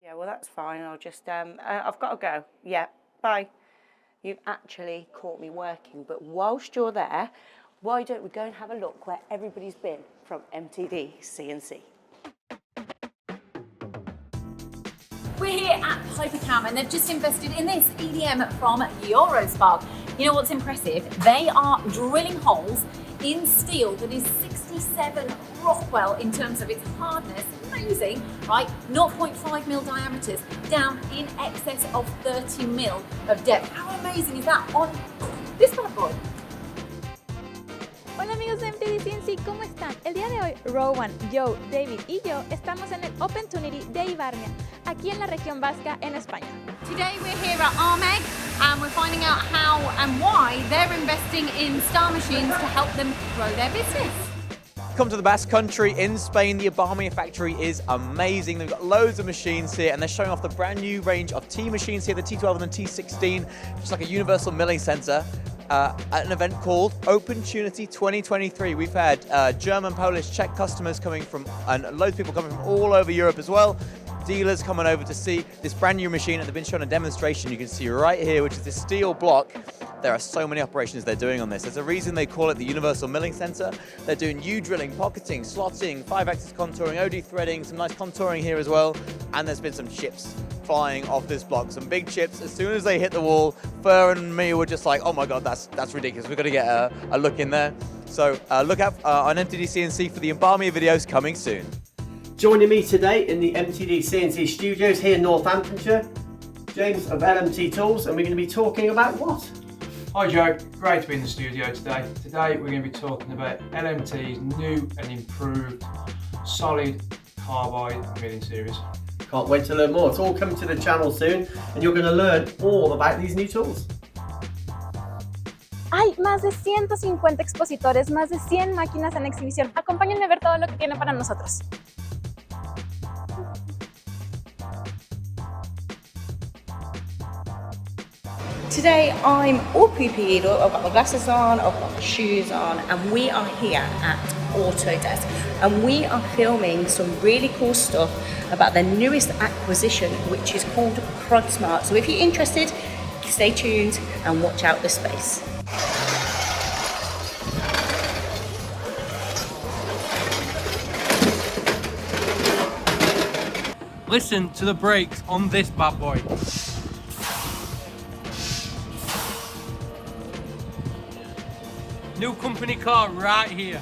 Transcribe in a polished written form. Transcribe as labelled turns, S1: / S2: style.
S1: Yeah, well, that's fine. I'll just, I've got to go. Yeah, bye. You've actually caught me working, but whilst you're there, why don't we go and have a look where everybody's been from MTDCNC?
S2: We're here at Hypercam and they've just invested in this EDM from Eurospark. You know what's impressive? They are drilling holes in steel that is 67 Rockwell in terms of its hardness. Amazing, right? 0.5 mil diameters down in excess of 30 mil of depth. How amazing is that on this bad boy?
S3: Hola amigos de MTDCNC, ¿cómo están? El día de hoy, Rowan, Joe, David y yo estamos en el Opportunity de Ibarnia, aquí en la región vasca en España.
S2: Today we're here at ARMEG and we're finding out how and why they're investing in star machines to help them grow their business.
S4: Come to the Basque Country in Spain. The Ibarnia factory is amazing. They've got loads of machines here and they're showing off the brand new range of T machines here, the T12 and the T16, just like a universal milling center. At an event called Opportunity 2023. We've had German, Polish, Czech customers coming from, and loads of people coming from all over Europe as well. Dealers coming over to see this brand new machine, and they've been shown a demonstration you can see right here, which is this steel block. There are so many operations they're doing on this. There's a reason they call it the Universal Milling Center. They're doing U-drilling, pocketing, slotting, 5-axis contouring, OD threading, some nice contouring here as well. And there's been some chips flying off this block, some big chips. As soon as they hit the wall, Fur and me were just like, oh my God, that's ridiculous. We've got to get a look in there. So look out on MTDCNC for the Ibarnia videos coming soon.
S5: Joining me today in the MTDCNC studios here in Northamptonshire, James of LMT Tools, and we're going to be talking about what?
S6: Hi Joe, great to be in the studio today. Today we're going to be talking about LMT's new and improved solid carbide milling series.
S5: Can't wait to learn more. It's all coming to the channel soon and you're going to learn all about these new tools.
S3: Hay más de 150 expositores, más de 100 máquinas en exhibición. Acompáñenme a ver todo lo que tiene para nosotros.
S1: Today I'm all PPE'd up. I've got my glasses on, I've got my shoes on, and we are here at Autodesk. And we are filming some really cool stuff about their newest acquisition, which is called PriceSmart. So if you're interested, stay tuned and watch out this space.
S7: Listen to the brakes on this bad boy. New company car right here.